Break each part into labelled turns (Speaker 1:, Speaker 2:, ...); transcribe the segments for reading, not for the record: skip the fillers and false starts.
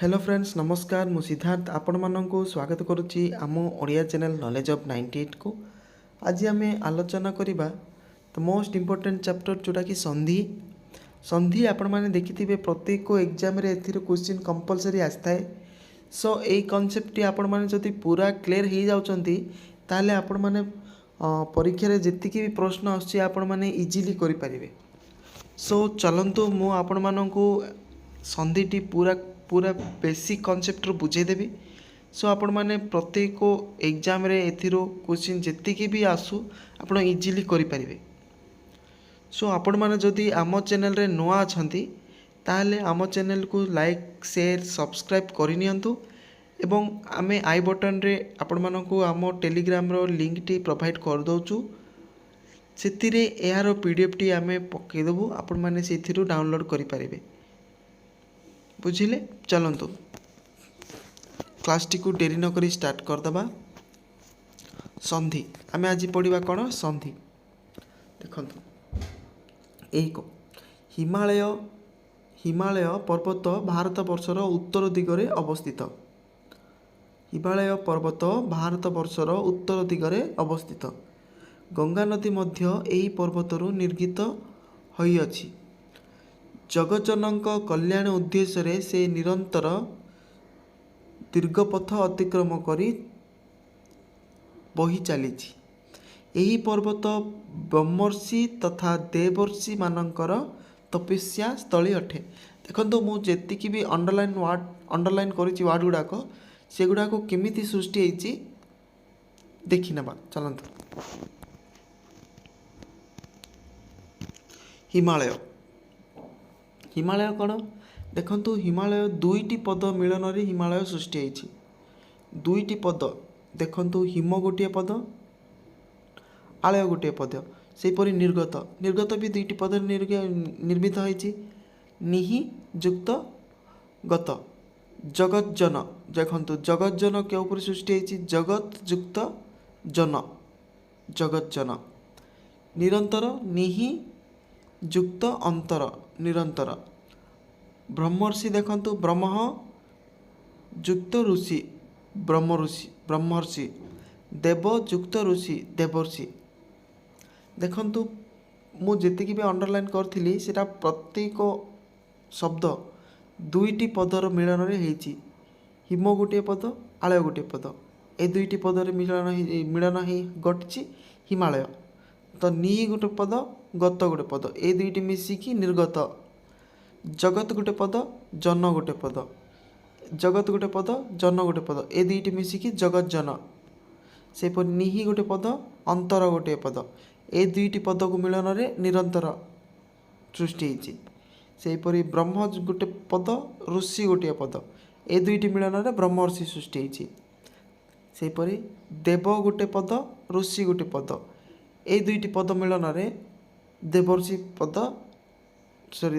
Speaker 1: Hello friends नमस्कार मु सिद्धार्थ आपण मानक स्वागत करुच्ची आम ओडिया चैनल नॉलेज ऑफ 98 को। आज आम आलोचना करवा द मोस्ट इम्पोर्टेंट चैप्टर जोटा कि संधि। संधि आपण मैंने देखिथे प्रत्येक एग्जाम रे एथिर क्वेश्चन कंपलसरी आसता है। सो यही कॉन्सेप्ट आपण मैंने जदि पूरा क्लियर हो जाउछंती ताले आपण मैंने परीक्षा रे जेतिकी भी प्रश्न आछी आपण मैंने इजीली करि परिबे। सो चलंतु मु आपण मानकू संधिटी पूरा पूरा बेसिक कॉन्सेप्ट बुझेदेवी। सो आपण मैंने प्रत्येक एग्जाम रे एथिरो क्वेश्चन जेतिकी भी आसू आपण इजीली करि परिबे। सो आपण मैंने जदि आम चैनल रे नुआ अछंती ताहले आम चैनल को लाइक शेयर सब्सक्राइब करनियंतु एवं आमे आई बटन रे आपण मानकू आम टेलीग्राम रो लिंक टी प्रोवाइड कर दोचु। सेतिरे एहारो पीडीएफ टी आमे पके देबु आपण माने सेथिरु डाउनलोड करि परिबे। बुझिले चलंतु क्लास टी को डेरी न करी स्टार्ट कर दबा। संधि आमे आज पढ़िबा कोन संधि देखंतु एही को हिमालय हिमालय पर्वत भारत वर्षर उत्तर दिगरे अवस्थित। हिमालय पर्वत भारत वर्षर उत्तर दिगरे अवस्थित। गंगा नदी मध्य एही पर्वतरु निर्गित होई अछि। जगज्जनक कल्याण उद्देश्य से निरंतर दीर्घपथ अतिक्रम करी बही चली। यही पर्वत ब्रह्मर्षि तथा देवर्षि मानकर तपस्या स्थली अटे। देखो मु जेतिकी भी अंडरलाइन करिछि वर्ड गुड़ाक से गुड़ाक केमिति सृष्टि होइछि देखि नबा चलंतु। हिमालय हिमालय कौन देखंतु हिमालय दुईटी पद मिलन रे हिमालय सृष्टि होइछि। दुईटी पद देखंतु हिम गोटे पद आलय गोटे पद सेपरि निर्गत निर्गत भी दुईटी पद निर्मित होइछि। निहि युक्त गत जगज्जन देखंतु जगज्जन के ऊपर सृष्टि होइछि जगत युक्त जन जगज्जन। निरंतर निहि युक्त अंतर निरंतर। ब्रह्मर्षि देखंतु ब्रह्म युक्त ऋषि ब्रह्मर्षि। देव युक्त ऋषि देवर्षि। देखंतु मु जेतिकी भी अंडरलाइन करथिली सेटा प्रत्येक शब्द दुईटी पदर मिलन रे हेछि। हिम गोटे पद आलय गोटे पद ए दुईटी पदर मिलन ही घटिछि हिमालय। तो नि गोटे पद गत गोटे पद ए दुईटी मिसिकी निर्गत। जगत गोटे पद जन गोटे पद जगत गोटे पद जन गोटे पद ए दुईटी मिसिकी जगज्जन। सेपरि निहि गोटे पद अंतर गोटे पद ए दुईटी पद को मिलन रे निरंतर सृष्टि होइछि। सेपरि ब्रह्म गोटे पद ऋषि गोटे पद ए दुईटी मिलन रे ब्रह्मर्षि सृष्टि होइछि। सेपरि देव गोटे पद ऋषि गोटे पद ए दुईटी पद मिलन रे देवर्षि पद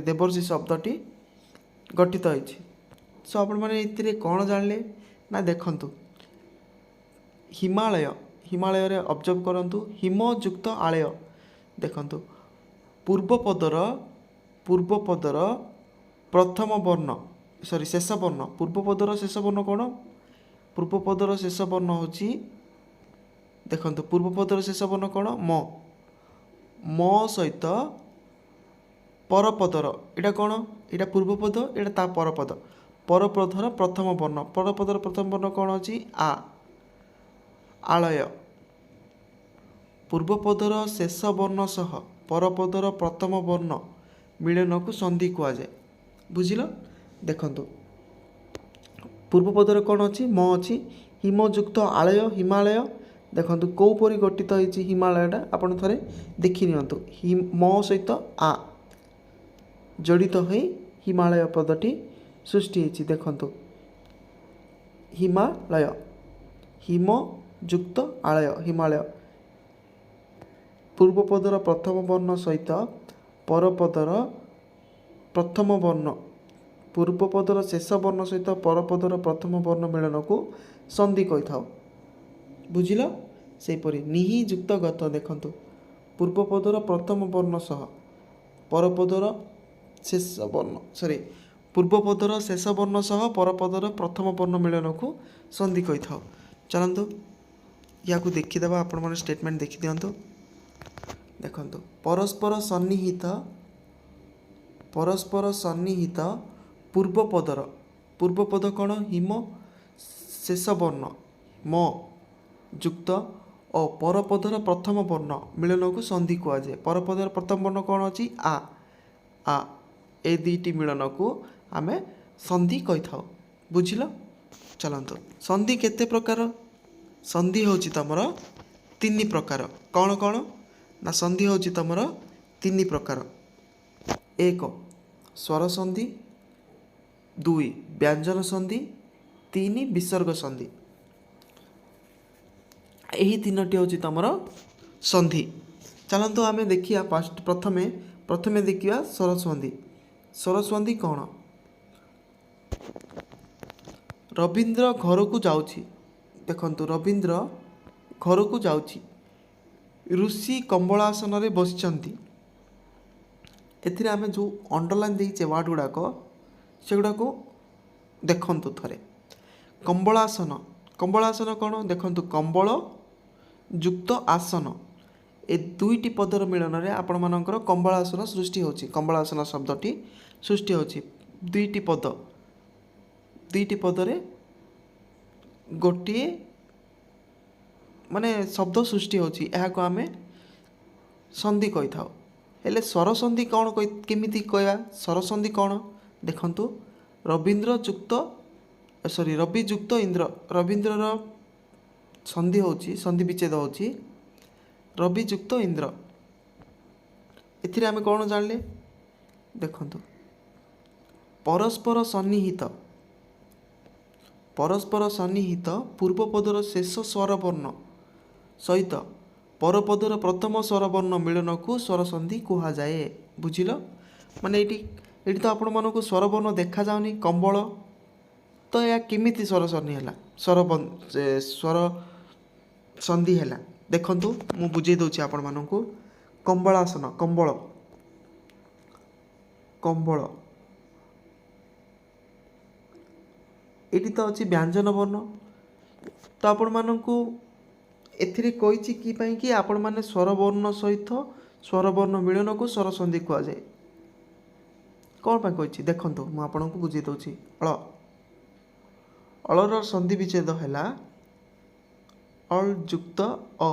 Speaker 1: देवर्षि शब्दटी गठित होइछि। सो आपण माने इतिरे कोन जानले ना देखंतु हिमालय हिमालय रे ऑब्जर्व करंतु हिम युक्त आलय देखंतु पूर्व पदर प्रथम वर्ण शेष वर्ण पूर्व पदर शेष वर्ण कोन पूर्व पदर शेष वर्ण होछि देखंतु पूर्व पदर शेष वर्ण कोन म सहित परपदर एटा कोन एटा पूर्व पद एटा ता परपद परपदर प्रथम वर्ण परपदर प्रथम वर्ण कोन अछि आ आलय। पूर्व पदर शेष वर्ण सह परपदर प्रथम वर्ण मिलन को संधि कुआ जाए। बुझिल देखंतु पूर्व पदर कोन अछि म अछि हिम युक्त आलय हिमालय देखंतु को परि गठित होइछि हिमालयटा आपण थरे देखि नियंतु म सहित आ जड़ित हो हिमालय पदटी सृष्टि होइछि। देखंतु हिमालय हिम युक्त आलय हिमालय पूर्व पदर प्रथम वर्ण सहित परपदर प्रथम वर्ण पूर्व पदर शेष वर्ण सहित परपदर प्रथम वर्ण मिलन को संधि कहि थाउ। बुझिल सेपरि निहि युक्त गत देखंतु पूर्व पदर प्रथम वर्ण सह परपदर शेष वर्ण ପୂର୍ବପଦର ଶେଷ ବର୍ଣ୍ଣ ସହ ପରପଦର ପ୍ରଥମ ବର୍ଣ୍ଣ ମିଳନକୁ ସନ୍ଧି କହିଥାଉ। ଚାଲନ୍ତୁ ୟାକୁ ଦେଖିଦେବା। ଆପଣମାନେ ଷ୍ଟେଟମେଣ୍ଟ ଦେଖିଦିଅନ୍ତୁ। ଦେଖନ୍ତୁ, ପରସ୍ପର ସନ୍ନିହିତ ପୂର୍ବପଦ କ'ଣ? ହିମ ଶେଷ ବର୍ଣ୍ଣ ମ ଯୁକ୍ତ ଓ ପରପଦର ପ୍ରଥମ ବର୍ଣ୍ଣ ମିଳନକୁ ସନ୍ଧି କୁହାଯାଏ। ପରପଦର ପ୍ରଥମ ବର୍ଣ୍ଣ କ'ଣ ଅଛି? ଆ। ଏ ଦୁଇଟି ମିଳନକୁ ଆମେ ସନ୍ଧି କହିଥାଉ। ବୁଝିଲ? ଚାଲନ୍ତୁ, ସନ୍ଧି କେତେ ପ୍ରକାର? ସନ୍ଧି ହେଉଛି ତୁମର 3 ପ୍ରକାର। କ'ଣ କ'ଣ? ନା ସନ୍ଧି ହେଉଛି ତୁମର 3 ପ୍ରକାର। 1 ସ୍ୱର ସନ୍ଧି, 2 ବ୍ୟଞ୍ଜନ ସନ୍ଧି, 3 ବିସର୍ଗ ସନ୍ଧି। ଏହି 3ଟି ହେଉଛି ତୁମର ସନ୍ଧି। ଚାଲନ୍ତୁ ଆମେ ଦେଖିବା ପ୍ରଥମେ ଦେଖିବା ସ୍ୱର ସନ୍ଧି। ସ୍ୱର ସନ୍ଧି କ'ଣ? ରବୀନ୍ଦ୍ର ଘରକୁ ଯାଉଛି। ଦେଖନ୍ତୁ, ରବୀନ୍ଦ୍ର ଘରକୁ ଯାଉଛି। ଋଷି କମ୍ବଳାସନରେ ବସିଛନ୍ତି। ଏଥିରେ ଆମେ ଯେଉଁ ଅଣ୍ଡରଲାଇନ୍ ଦେଇଛେ ୱାର୍ଡ଼ ଗୁଡ଼ାକ, ସେଗୁଡ଼ାକୁ ଦେଖନ୍ତୁ ଥରେ। କମ୍ବଳାସନ କ'ଣ? ଦେଖନ୍ତୁ, କମ୍ବଳ ଯୁକ୍ତ ଆସନ, ଏ 2ଟି ପଦର ମିଳନରେ ଆପଣମାନଙ୍କର କମ୍ବଳାସନ ସୃଷ୍ଟି ହେଉଛି। କମ୍ବଳାସନ ଶବ୍ଦଟି ସୃଷ୍ଟି ହେଉଛି 2ଟି ପଦରେ ଗୋଟିଏ ଶବ୍ଦ ସୃଷ୍ଟି ହେଉଛି। ଏହାକୁ ଆମେ ସନ୍ଧି କହିଥାଉ। ହେଲେ ସ୍ୱର ସନ୍ଧି କ'ଣ କେମିତି କହିବା? ସ୍ୱର ସନ୍ଧି କ'ଣ? ଦେଖନ୍ତୁ, ରବି ଯୁକ୍ତ ଇନ୍ଦ୍ର। ରବୀନ୍ଦ୍ରର ସନ୍ଧି ବିଚ୍ଛେଦ ହେଉଛି ରବି ଯୁକ୍ତ ଇନ୍ଦ୍ର। ଏଥିରେ ଆମେ କ'ଣ ଜାଣିଲେ? ଦେଖନ୍ତୁ, ପରସ୍ପର ସନ୍ନିହିତ ପୂର୍ବପଦର ଶେଷ ସ୍ୱରବର୍ଣ୍ଣ ସହିତ ପରପଦର ପ୍ରଥମ ସ୍ୱରବର୍ଣ୍ଣ ମିଳନକୁ ସ୍ୱର ସନ୍ଧି କୁହାଯାଏ। ବୁଝିଲ? ଏଇଠି ତ ଆପଣମାନଙ୍କୁ ସ୍ୱରବର୍ଣ୍ଣ ଦେଖାଯାଉନି, କମ୍ବଳ। ତ ଏହା କେମିତି ସ୍ୱର ସନ୍ଧି ହେଲା? ଦେଖନ୍ତୁ, ମୁଁ ବୁଝେଇ ଦେଉଛି ଆପଣମାନଙ୍କୁ। କମ୍ବଳାସନ, କମ୍ବଳ ଏଇଠି ତ ଅଛି ବ୍ୟଞ୍ଜନ ବର୍ଣ୍ଣ। ତ ଆପଣମାନଙ୍କୁ ଏଥିରେ କହିଛି କି ପାଇଁ କି ଆପଣମାନେ ସ୍ୱରବର୍ଣ୍ଣ ସହିତ ସ୍ୱରବର୍ଣ୍ଣ ମିଳନକୁ ସ୍ୱର ସନ୍ଧି କୁହାଯାଏ। କ'ଣ ପାଇଁ କହିଛି ଦେଖନ୍ତୁ, ମୁଁ ଆପଣଙ୍କୁ ବୁଝେଇ ଦେଉଛି। ଅଳର ସନ୍ଧି ବିଚ୍ଛେଦ ହେଲା ଅଲ୍ ଯୁକ୍ତ ଅ।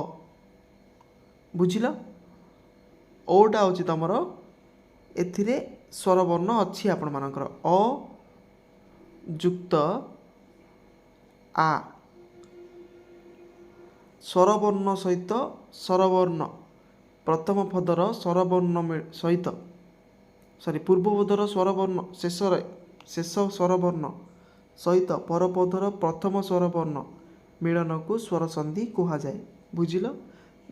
Speaker 1: ବୁଝିଲ? ଓଟା ହେଉଛି ତୁମର, ଏଥିରେ ସ୍ୱରବର୍ଣ୍ଣ ଅଛି ଆପଣମାନଙ୍କର ଅ ଯୁକ୍ତ ଆ। ସ୍ୱରବର୍ଣ୍ଣ ସହିତ ସ୍ୱରବର୍ଣ୍ଣ ପ୍ରଥମ ପଦର ସ୍ୱରବର୍ଣ୍ଣ ସହିତ ପୂର୍ବପଦର ସ୍ୱରବର୍ଣ୍ଣ ଶେଷ ସ୍ୱରବର୍ଣ୍ଣ ସହିତ ପରପଦର ପ୍ରଥମ ସ୍ୱରବର୍ଣ୍ଣ ମିଳନକୁ ସ୍ୱର ସନ୍ଧି କୁହାଯାଏ। ବୁଝିଲ?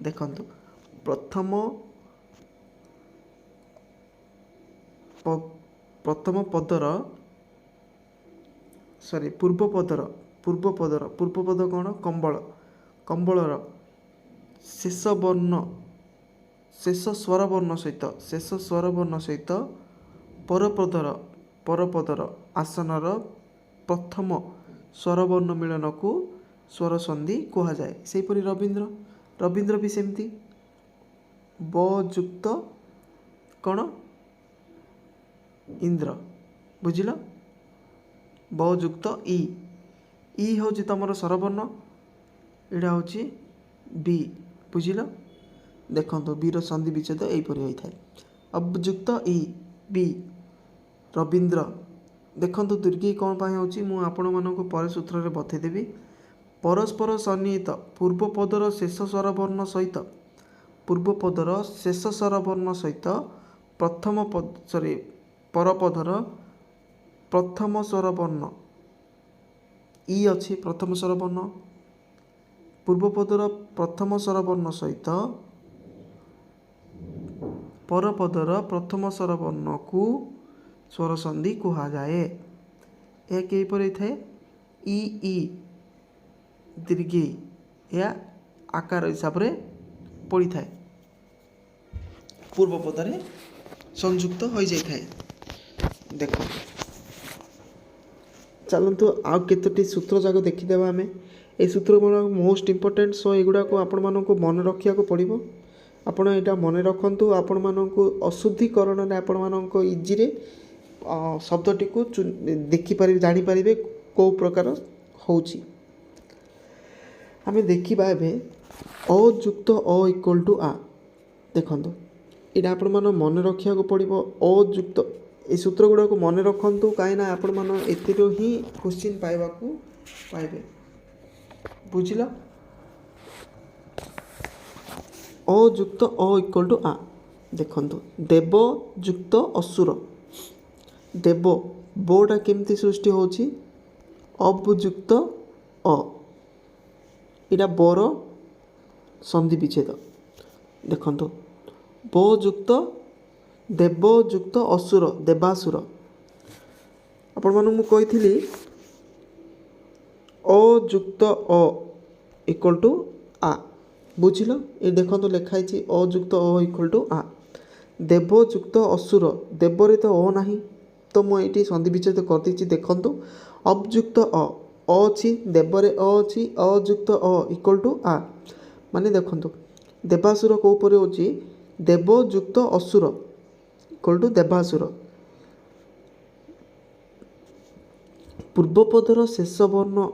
Speaker 1: ଦେଖନ୍ତୁ, ପୂର୍ବପଦ କ'ଣ? କମ୍ବଳର ଶେଷ ସ୍ୱରବର୍ଣ୍ଣ ସହିତ ପରପଦର ଆସନର ପ୍ରଥମ ସ୍ୱରବର୍ଣ୍ଣ ମିଳନକୁ ସ୍ୱର ସନ୍ଧି କୁହାଯାଏ। ସେହିପରି ରବୀନ୍ଦ୍ର ବି ସେମିତି। ବ ଯୁକ୍ତ କ'ଣ? ଇନ୍ଦ୍ର। ବୁଝିଲ? ବ ଯୁକ୍ତ ଇ ହେଉଛି ତୁମର ସ୍ୱରବର୍ଣ୍ଣ, ଏଇଟା ହେଉଛି ବି। ବୁଝିଲ? ଦେଖନ୍ତୁ, ବିର ସନ୍ଧି ବିଚ୍ଛେଦ ଏହିପରି ହୋଇଥାଏ। ଅବଯୁକ୍ତ ଇ ବି ରବୀନ୍ଦ୍ର। ଦେଖନ୍ତୁ, ଦୀର୍ଘଇ କ'ଣ ପାଇଁ ହେଉଛି ମୁଁ ଆପଣମାନଙ୍କୁ ପରେ ସୂତ୍ରରେ ବତେଇଦେବି। ପରସ୍ପର ସନ୍ନିହିତ ପୂର୍ବପଦର ଶେଷ ସ୍ୱରବର୍ଣ୍ଣ ସହିତ ପରପଦର ପ୍ରଥମ ସ୍ୱରବର୍ଣ୍ଣ ଇ ଅଛି। ପ୍ରଥମ ସ୍ୱରବର୍ଣ୍ଣ ପୂର୍ବପଦର ପ୍ରଥମ ସ୍ୱରବର୍ଣ୍ଣ ସହିତ ପରପଦର ପ୍ରଥମ ସ୍ୱରବର୍ଣ୍ଣକୁ ସ୍ୱର ସନ୍ଧି କୁହାଯାଏ। ଏହା କିପରି ହୋଇଥାଏ? ଇ ଦୀର୍ଘଇ, ଏହା ଆକାର ହିସାବରେ ପଡ଼ିଥାଏ, ପୂର୍ବପଦରେ ସଂଯୁକ୍ତ ହୋଇଯାଇଥାଏ। ଦେଖ, चलतु आउ केतोटी सूत्र जाक देखीदेवा आम ये सूत्र गुड़ा मोस्ट इंपोर्टेंट सो युवा आपण मानक मन रखा पड़ो आपण यहाँ मन रखु आपण मानक अशुद्धिकरण आपण मानक इजी शब्दटी को देखिपारे जानीपारे कौ प्रकार हो आम देखा एवं अयुक्त अ इक्वल टू आ देखो यहाँ आपण मन मन रखा पड़ो अयुक्त ये सूत्र गुड़ाक मन रखु कहीं आपण मन एतिर ही क्वेश्चन पाइबे बुझल अयुक्त अ इक्वल टू आ देखु देव युक्त असुर देव बोटा केमती सृष्टि होची अबयुक्त अ इटा बर संधि विच्छेद देखु बयुक्त देवयुक्त असुर देवासुर आपण मानू कही अयुक्त अ इक्वल टू आ बुझिल ये देखो लिखाई अयुक्त अ इक्वल टू आ देवयुक्त असुर देवरे तो अ नाही तो मुझे संधि विच्छेद करदे देखु अयुक्त अ अच्छी देवरे अ अच्छी अयुक्त अ इक्वल टू आ माने देखु देवासुर कौपर हो देवयुक्त असुर इक्वल टू देवासुर पूर्वपदर शेष वर्ण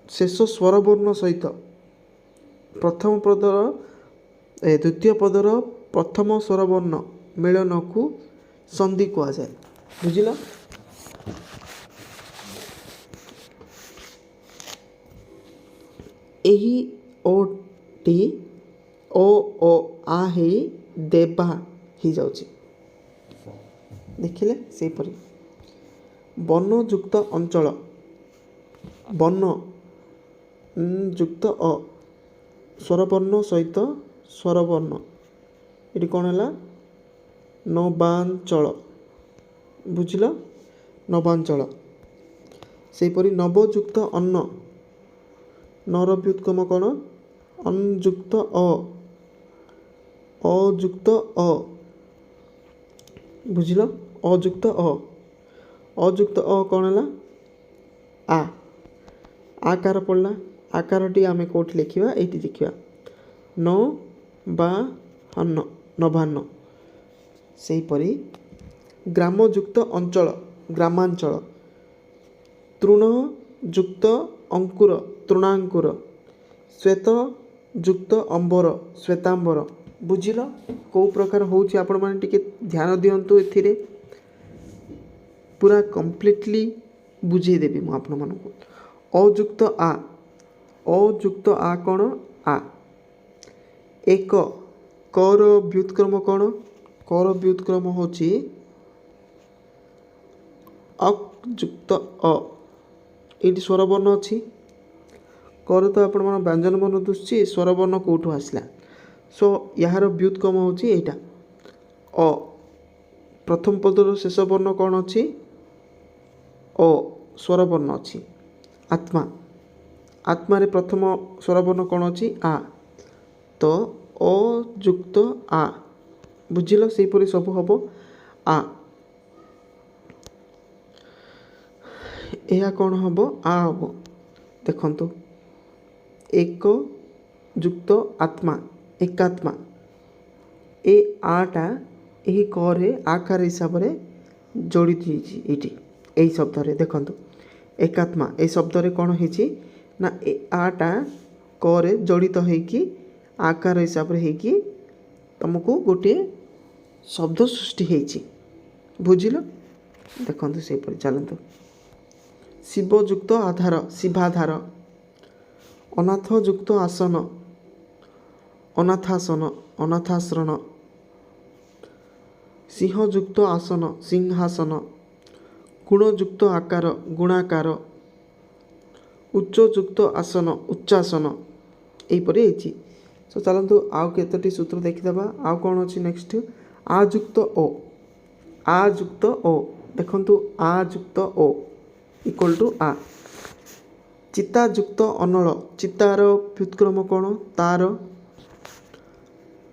Speaker 1: शेष स्वर वर्ण सहित प्रथम पदर द्वितीय पदर प्रथम स्वर वर्ण मिलन को संधि कह जाए बुझिल यही ओटी ओ आ हे देवा ही जाउची देखिले सेपरी वनयुक्त अंचल वन युक्त अ स्वरवर्ण सहित स्वरवर्ण ये कौन है नवांचल बुझिल नवांचल सेपरी नवयुक्त अन्न नर व्युत्क्रम कौन अनुयुक्त अ अयुक्त अ बुझिल अयुक्त अयुक्त अ कौन है आकार पड़ला आकारटी आम कौटी लिखा ये लिखा न बा हन्न नभान्न सेहीपरि ग्रामयुक्त अंचल ग्रामांचल तृणयुक्त अंकुर तृणांकुर श्वेत युक्त अंबर श्वेतांबर बुझिल कौ प्रकार होउछि आपण माने टिके ध्यान दियंतु एथिरे पूरा कंप्लीटली बुझे देबी मु आपण मानकु अयुक्त आ कौन आ एक कर व्युत्क्रम कौन कर व्युत्क्रम होछि अयुक्त अ ये स्वरवर्ण अच्छी कर तो आपण मन व्यंजन वर्ण दुसुची स्वरवर्ण कौटू आसला सो यार व्युत्क्रम होछि एटा अ प्रथम पदर शेष वर्ण कौन अच्छी अ स्वरवर्ण अच्छी आत्मा आत्मा रे प्रथम स्वरवर्ण कौन अच्छी आ तो अयुक्त आ बुझिल सेहीपरि सब हम आ यह कौन हम आ हम देखु एक युक्त आत्मा एकात्मा ए आटा यही करे आकार हिसाब से जोड़ी ये यही शब्द रे देखु एकात्मा ए शब्द रे कौन है ना आटा करे जड़ित होइकी आकार हिसाब से होइकी तुमको गोटे शब्द सृष्टि होइची बुझिल देखु से चलतु शिवयुक्त आधार शिवाधार अनाथयुक्त आसन अनाथासन अनाथाश्रण सिंहयुक्त आसन सिंहासन गुणयुक्त आकार गुणाकार उच्चयुक्त आसन उच्चासन यहीपरि होइछि सो चलतु आउ केतोटी सूत्र देखिदेबा आउ कौन अच्छी नेक्स्ट आयुक्त ओ देखंतु आयुक्त ओ इक्वल टू आ चितायुक्त अनल चितार व्युत्क्रम कौन तार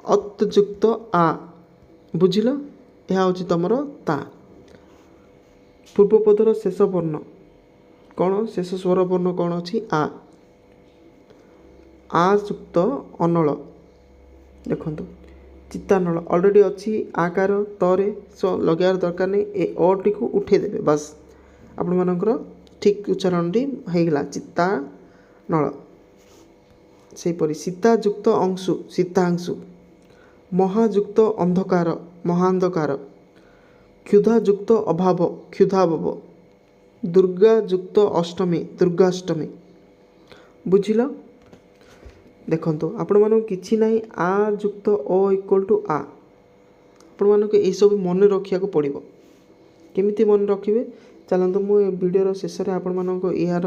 Speaker 1: अतयुक्त आ बुझिल यह हूँ तुमर ता ପୂର୍ବପଦର ଶେଷ ବର୍ଣ୍ଣ କ'ଣ? ଶେଷ ସ୍ୱର ବର୍ଣ୍ଣ କ'ଣ ଅଛି? ଆ ଯୁକ୍ତ ଅନଳ। ଦେଖନ୍ତୁ ଚିତ୍ତାନଳ ଅଲରେଡ଼ି ଅଛି ଆକାର ତରେ, ସୋ ଲଗାଇବାର ଦରକାର ନାହିଁ। ଏ ଅଟିକୁ ଉଠେଇଦେବେ ବାସ୍, ଆପଣମାନଙ୍କର ଠିକ୍ ଉଚ୍ଚାରଣଟି ହେଇଗଲା ଚିତ୍ତାନଳ। ସେହିପରି ସୀତାଯୁକ୍ତ ଅଂଶୁ, ସୀତାଂଶୁ। ମହାଯୁକ୍ତ ଅନ୍ଧକାର, ମହାନ୍ଧକାର। କ୍ଷୁଧାଯୁକ୍ତ ଅଭାବ, କ୍ଷୁଧାଭବ। ଦୁର୍ଗାଯୁକ୍ତ ଅଷ୍ଟମୀ, ଦୁର୍ଗାଷ୍ଟମୀ। ବୁଝିଲ? ଦେଖନ୍ତୁ ଆପଣମାନଙ୍କୁ କିଛି ନାହିଁ, ଆ ଯୁକ୍ତ ଅ ଇକ୍ୱାଲ୍ ଟୁ ଆ। ଆପଣମାନଙ୍କୁ ଏଇସବୁ ମନେ ରଖିବାକୁ ପଡ଼ିବ। କେମିତି ମନେ ରଖିବେ? ଚାଲନ୍ତୁ ମୁଁ ଏ ଭିଡ଼ିଓର ଶେଷରେ ଆପଣମାନଙ୍କୁ ଏହାର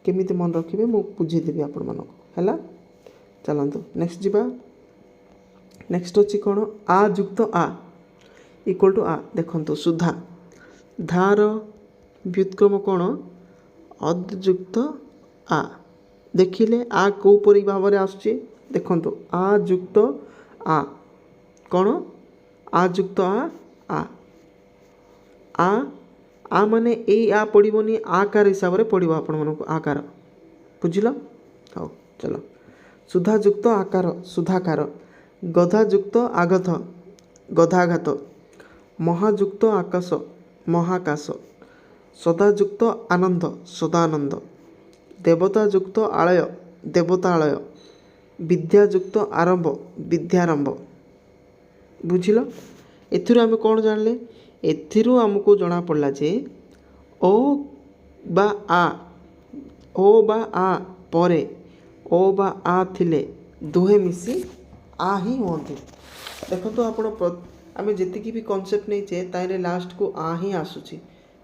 Speaker 1: କେମିତି ମନେ ରଖିବେ ମୁଁ ବୁଝେଇଦେବି ଆପଣମାନଙ୍କୁ। ହେଲା, ଚାଲନ୍ତୁ ନେକ୍ସଟ ଯିବା। ନେକ୍ସଟ ଅଛି କ'ଣ? ଆ ଯୁକ୍ତ ଆ ଇକ୍ୱାଲ୍ ଟୁ ଆ। ଦେଖନ୍ତୁ ସୁଧା। ଧାର ବ୍ୟୁତ୍କ୍ରମ କ'ଣ? ଅଦ୍ଯୁକ୍ତ ଆ। ଦେଖିଲେ ଆ କେଉଁପରି ଭାବରେ ଆସୁଛି? ଦେଖନ୍ତୁ ଆ ଯୁକ୍ତ ଆ କ'ଣ? ଆ ଯୁକ୍ତ ଆ। ଆ ମାନେ ଏଇ ଆ ପଡ଼ିବନି, ଆକାର ହିସାବରେ ପଡ଼ିବ ଆପଣମାନଙ୍କୁ ଆକାର। ବୁଝିଲ? ହଉ ଚାଲ। ସୁଧାଯୁକ୍ତ ଆକାର, ସୁଧାକାର। ଗଧାଯୁକ୍ତ ଆଗଧ, ଗଧାଘାତ। ମହାଯୁକ୍ତ ଆକାଶ, ମହାକାଶ। ସଦାଯୁକ୍ତ ଆନନ୍ଦ, ସଦାନନ୍ଦ। ଦେବତାଯୁକ୍ତ ଆଳୟ, ଦେବତାଳୟ। ବିଦ୍ୟାଯୁକ୍ତ ଆରମ୍ଭ, ବିଦ୍ୟାରମ୍ଭ। ବୁଝିଲ? ଏଥିରୁ ଆମେ କ'ଣ ଜାଣିଲେ? ଏଥିରୁ ଆମକୁ ଜଣାପଡ଼ିଲା ଯେ ଓ ବା ଆ ପରେ ଓ ବା ଆ ଥିଲେ ଦୁହେଁ ମିଶି ଆ ହିଁ ହୁଅନ୍ତି। ଦେଖନ୍ତୁ ଆପଣ ଆମେ ଯେତିକି ବି କନସେପ୍ଟ ନେଇଛେ ତାହିଁରେ ଲାଷ୍ଟକୁ ଆ ହିଁ ଆସୁଛି।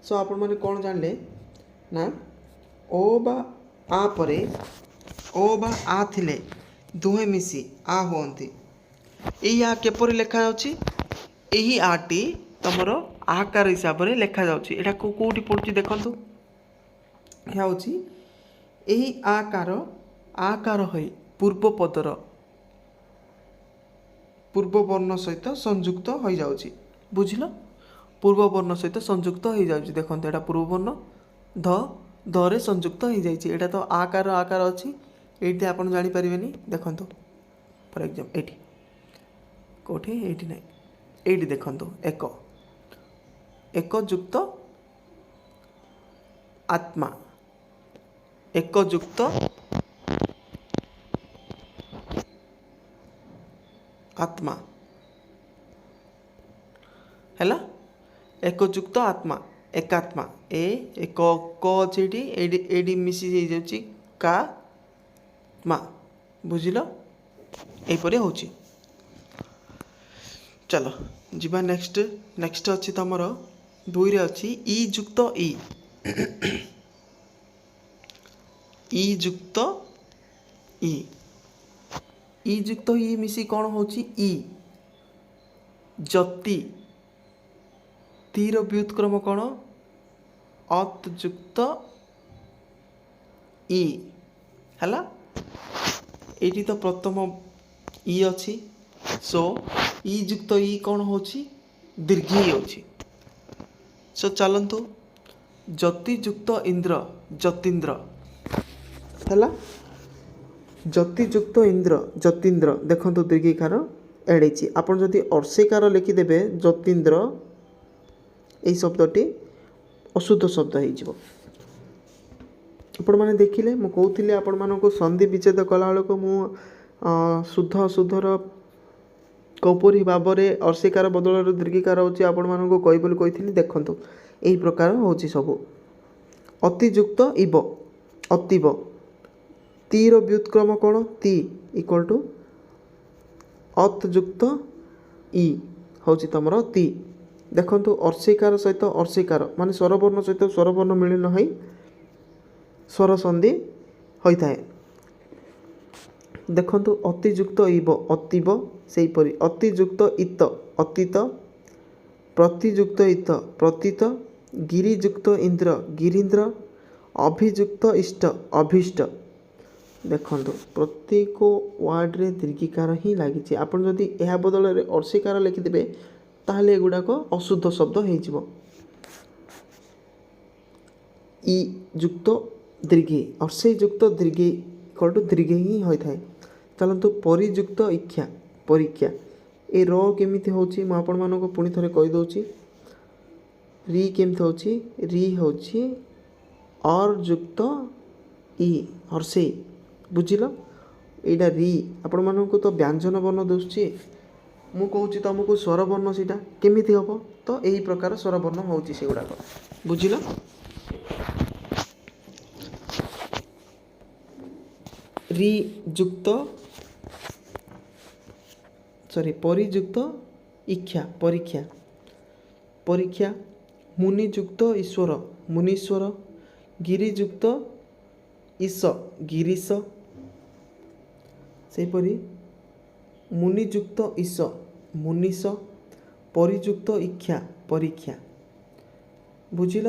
Speaker 1: ସୋ ଆପଣମାନେ କ'ଣ ଜାଣିଲେ ନା ଓ ବା ଆ ପରେ ଓ ବା ଆ ଥିଲେ ଦୁହେଁ ମିଶି ଆ ହୁଅନ୍ତି। ଏହି ଆ କିପରି ଲେଖାଯାଉଛି? ଏହି ଆଟି ତମର ଆକାର ହିସାବରେ ଲେଖାଯାଉଛି। ଏଇଟା କେଉଁଠି ପଡ଼ୁଛି ଦେଖନ୍ତୁ। ଏହା ହେଉଛି ଏହି ଆକାର ହୋଇ ପୂର୍ବପଦର ପୂର୍ବବର୍ଣ୍ଣ ସହିତ ସଂଯୁକ୍ତ ହୋଇଯାଉଛି। ବୁଝିଲ? ପୂର୍ବବର୍ଣ୍ଣ ସହିତ ସଂଯୁକ୍ତ ହୋଇଯାଉଛି। ଦେଖନ୍ତୁ ଏଇଟା ପୂର୍ବବର୍ଣ୍ଣ ଧରେ ସଂଯୁକ୍ତ ହୋଇଯାଇଛି। ଏଇଟା ତ ଆକାର ଅଛି, ଏଇଠି ଆପଣ ଜାଣିପାରିବେନି। ଦେଖନ୍ତୁ ଫର ଏକ୍ଜାମ୍ପଲ୍ ଏଇଠି କେଉଁଠି, ଏଇଠି ନାହିଁ, ଏଇଠି ଦେଖନ୍ତୁ ଏକ ଯୁକ୍ତ ଆତ୍ମା, ଏକ ଯୁକ୍ତ ଆତ୍ମା ହେଲା। ଏକ ଯୁକ୍ତ ଆତ୍ମା, ଏକାତ୍ମା। ଏକ ଅଛି ଏଇଠି ମିଶି ହେଇଯାଉଛି କା ମା। ବୁଝିଲ? ଏହିପରି ହେଉଛି। ଚାଲ ଯିବା ନେକ୍ସଟ ଅଛି ତମର ଦୁଇରେ ଅଛି ଇ ଯୁକ୍ତ ଇ। ଇ ଯୁକ୍ତ ଇ ମିଶି କ'ଣ ହେଉଛି? ଇ ଯତି। ତୀର ବ୍ୟୁତ୍କ୍ରମ କ'ଣ? ଅତ୍ ଯୁକ୍ତ ଇ। ହେଲା, ଏଇଠି ତ ପ୍ରଥମ ଇ ଅଛି। ସୋ ଇ ଯୁକ୍ତ ଇ କ'ଣ ହେଉଛି? ଦୀର୍ଘ ହେଉଛି। ସୋ ଚାଲନ୍ତୁ ଯତି ଯୁକ୍ତ ଇନ୍ଦ୍ର, ଯତୀନ୍ଦ୍ର। ହେଲା, ଯତି ଯୁକ୍ତ ଇନ୍ଦ୍ର, ଯତୀନ୍ଦ୍ର। ଦେଖନ୍ତୁ ଦୀର୍ଘିକାର ଏଡ଼େଇଛି। ଆପଣ ଯଦି ଅର୍ଷିକାର ଲେଖିଦେବେ ଯତୀନ୍ଦ୍ର, ଏହି ଶବ୍ଦଟି ଅଶୁଦ୍ଧ ଶବ୍ଦ ହେଇଯିବ। ଆପଣମାନେ ଦେଖିଲେ ମୁଁ କହୁଥିଲି ଆପଣମାନଙ୍କୁ ସନ୍ଧି ବିଚ୍ଛେଦ କଲାବେଳକୁ ମୁଁ ଶୁଦ୍ଧ ଅଶୁଦ୍ଧର କିପରି ଭାବରେ ଅର୍ଷିକାର ବଦଳରେ ଦୀର୍ଘିକାର ହେଉଛି ଆପଣମାନଙ୍କୁ କହିବି ବୋଲି କହିଥିଲି। ଦେଖନ୍ତୁ ଏହି ପ୍ରକାର ହେଉଛି ସବୁ। ଅତିଯୁକ୍ତ ଇବ, ଅତୀବ। ତୀର ବ୍ୟୁତ୍କ୍ରମ କ'ଣ? ତି ଇକ୍ୱାଲ୍ ଟୁ ଅତ୍ ଯୁକ୍ତ ଇ ହେଉଛି ତୁମର ତି। ଦେଖନ୍ତୁ ଅର୍ଷିକାର ସହିତ ଅର୍ଷିକାର ମାନେ ସ୍ୱରବର୍ଣ୍ଣ ସହିତ ସ୍ୱରବର୍ଣ୍ଣ ମିଳିନ ହୋଇ ସ୍ୱର ସନ୍ଧି ହୋଇଥାଏ। ଦେଖନ୍ତୁ ଅତିଯୁକ୍ତ ଇବ, ଅତୀବ। ସେହିପରି ଅତିଯୁକ୍ତ ଇତ, ଅତୀତ। ପ୍ରତିଯୁକ୍ତ ଇତ, ପ୍ରତୀତ। ଗିରିଯୁକ୍ତ ଇନ୍ଦ୍ର, ଗିରୀନ୍ଦ୍ର। ଅଭିଯୁକ୍ତ ଇଷ୍ଟ, ଅଭୀଷ୍ଟ। ଦେଖନ୍ତୁ ପ୍ରତ୍ୟେକ ୱାର୍ଡ଼ରେ ଦୀର୍ଘିକାର ହିଁ ଲାଗିଛି। ଆପଣ ଯଦି ଏହା ବଦଳରେ ଅର୍ଷିକାର ଲେଖିଦେବେ ତାହେଲେ ଏଗୁଡ଼ାକ ଅଶୁଦ୍ଧ ଶବ୍ଦ ହେଇଯିବ। ଇ ଯୁକ୍ତ ଦୀର୍ଘଇ ଅର୍ଷେଇ ଯୁକ୍ତ ଦୀର୍ଘଇ ଇକ୍ୱାଲ୍ ଟୁ ଦୀର୍ଘଇ ହିଁ ହୋଇଥାଏ। ଚାଲନ୍ତୁ ପରିଯୁକ୍ତ ଇକ୍ଷା ପରୀକ୍ଷା ଏ ର କେମିତି ହେଉଛି ମୁଁ ଆପଣମାନଙ୍କୁ ପୁଣି ଥରେ କହିଦେଉଛି। ରି କେମିତି ହେଉଛି ରି ହେଉଛି ଅର୍ ଯୁକ୍ତ ଇ ହର୍ଷେଇ ବୁଝିଲ। ଏଇଟା ରି ଆପଣମାନଙ୍କୁ ତ ବ୍ୟଞ୍ଜନ ବର୍ଣ୍ଣ ଦିଶୁଛି ମୁଁ କହୁଛି ତୁମକୁ ସ୍ୱରବର୍ଣ୍ଣ ସେଇଟା କେମିତି ହେବ ତ ଏହି ପ୍ରକାର ସ୍ୱରବର୍ଣ୍ଣ ହେଉଛି ସେଗୁଡ଼ାକ ବୁଝିଲ। ରି ଯୁକ୍ତ ପରିଯୁକ୍ତ ଇକ୍ଷା ପରୀକ୍ଷା ପରୀକ୍ଷା ମୁନିଯୁକ୍ତ ଈଶ୍ୱର ମୁନୀଶ୍ୱର ଗିରିଯୁକ୍ତ ଈଶ ଗିରୀଶ ସେହିପରି ମୁନିଯୁକ୍ତ ଈଶ ମୁନୀଶ ପରିଯୁକ୍ତ ଇକ୍ଷା ପରୀକ୍ଷା ବୁଝିଲ।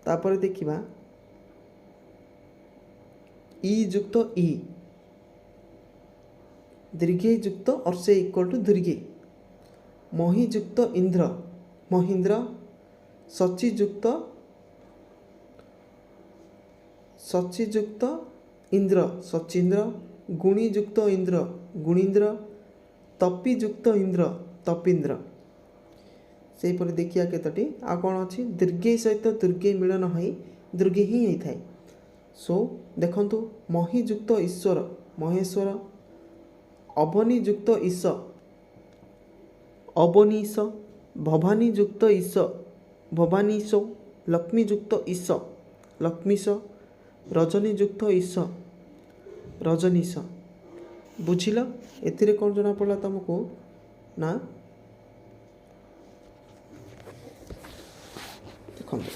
Speaker 1: ତାପରେ ଦେଖିବା ଇ ଯୁକ୍ତ ଇ ଦୀର୍ଘଇ ଯୁକ୍ତ ଅର୍ଷେଇ ଇକ୍ୱାଲ୍ ଟୁ ଦୀର୍ଘଇ ମହି ଯୁକ୍ତ ଇନ୍ଦ୍ର ମହିନ୍ଦ୍ର ଶଚୀ ଯୁକ୍ତ ଇନ୍ଦ୍ର ଶଚୀନ୍ଦ୍ର ଗୁଣୀ ଯୁକ୍ତ ଇନ୍ଦ୍ର ଗୁଣୀନ୍ଦ୍ର ତପି ଯୁକ୍ତ ଇନ୍ଦ୍ର ତପୀନ୍ଦ୍ର। ସେହିପରି ଦେଖିବା କେତୋଟି ଆଉ କ'ଣ ଅଛି ଦୀର୍ଘଇ ସହିତ ଦୀର୍ଘଇ ମିଳନ ହୋଇ ଦୀର୍ଘଇ ହିଁ ହେଇଥାଏ। ସୋ ଦେଖନ୍ତୁ ମହି ଯୁକ୍ତ ଈଶ୍ୱର ମହେଶ୍ୱର ଅବନୀ ଯୁକ୍ତ ଈଶ ଅବନୀଶ ଭବାନୀ ଯୁକ୍ତ ଈଶ ଭବାନୀଶ ଲକ୍ଷ୍ମୀ ଯୁକ୍ତ ଈଶ ଲକ୍ଷ୍ମୀଶ ରଜନୀ ଯୁକ୍ତ ଈଶ ରଜନୀଶ ବୁଝିଲ। ଏଥିରେ କ'ଣ ଜଣାପଡ଼ିଲା ତୁମକୁ ନା ଦେଖନ୍ତୁ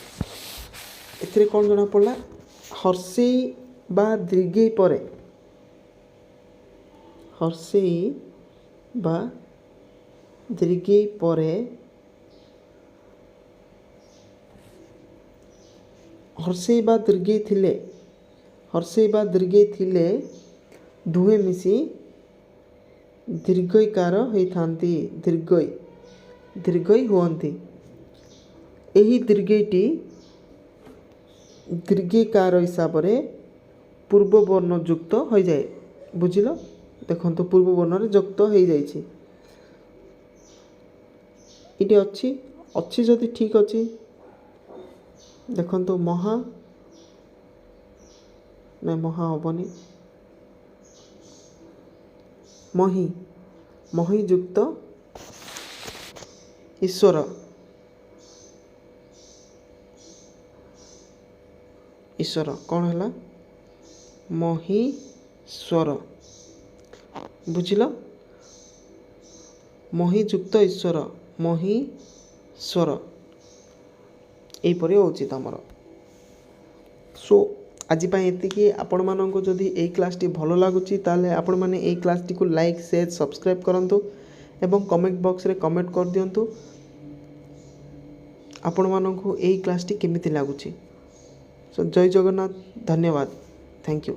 Speaker 1: ଏଥିରେ କ'ଣ ଜଣାପଡ଼ିଲା ହର୍ଷେଇ ବା ଦୀର୍ଘଇ ପରେ ହର୍ଷେଇ ବା ଦୀର୍ଘଇ ପରେ ହର୍ଷେଇ ବା ଦୀର୍ଘଇ ଥିଲେ ଦୁହେଁ ମିଶି ଦୀର୍ଘଇକାର ହୋଇଥାନ୍ତି ଦୀର୍ଘଇ ହୁଅନ୍ତି। ଏହି ଦୀର୍ଘଇଟି ଦୀର୍ଘିକାର ହିସାବରେ ପୂର୍ବ ବର୍ଣ୍ଣ ଯୁକ୍ତ ହୋଇଯାଏ ବୁଝିଲ। ଦେଖନ୍ତୁ ପୂର୍ବ ବର୍ଣ୍ଣରେ ଯୁକ୍ତ ହୋଇଯାଇଛି ଏଇଠି ଅଛି ଯଦି ଠିକ୍ ଅଛି। ଦେଖନ୍ତୁ ମହା ହେବନି ମହି ଯୁକ୍ତ ଈଶ୍ୱର କ'ଣ ହେଲା ମହୀଶ୍ୱର ବୁଝିଲ। ମହି ଯୁକ୍ତ ଈଶ୍ୱର ମହୀଶ୍ୱର ଏହିପରି ହେଉଛି ତୁମର। ସୋ ଆଜି ପାଇଁ ଏତିକି। ଆପଣମାନଙ୍କୁ ଯଦି ଏଇ କ୍ଲାସ୍ଟି ଭଲ ଲାଗୁଛି ତାହେଲେ ଆପଣମାନେ ଏଇ କ୍ଲାସ୍ଟିକୁ ଲାଇକ୍ ସେୟାର ସବସ୍କ୍ରାଇବ୍ କରନ୍ତୁ ଏବଂ କମେଣ୍ଟ ବକ୍ସରେ କମେଣ୍ଟ କରିଦିଅନ୍ତୁ ଆପଣମାନଙ୍କୁ ଏଇ କ୍ଲାସ୍ଟି କେମିତି ଲାଗୁଛି। ସୋ ଜୟ ଜଗନ୍ନାଥ ଧନ୍ୟବାଦ ଥ୍ୟାଙ୍କ ୟୁ।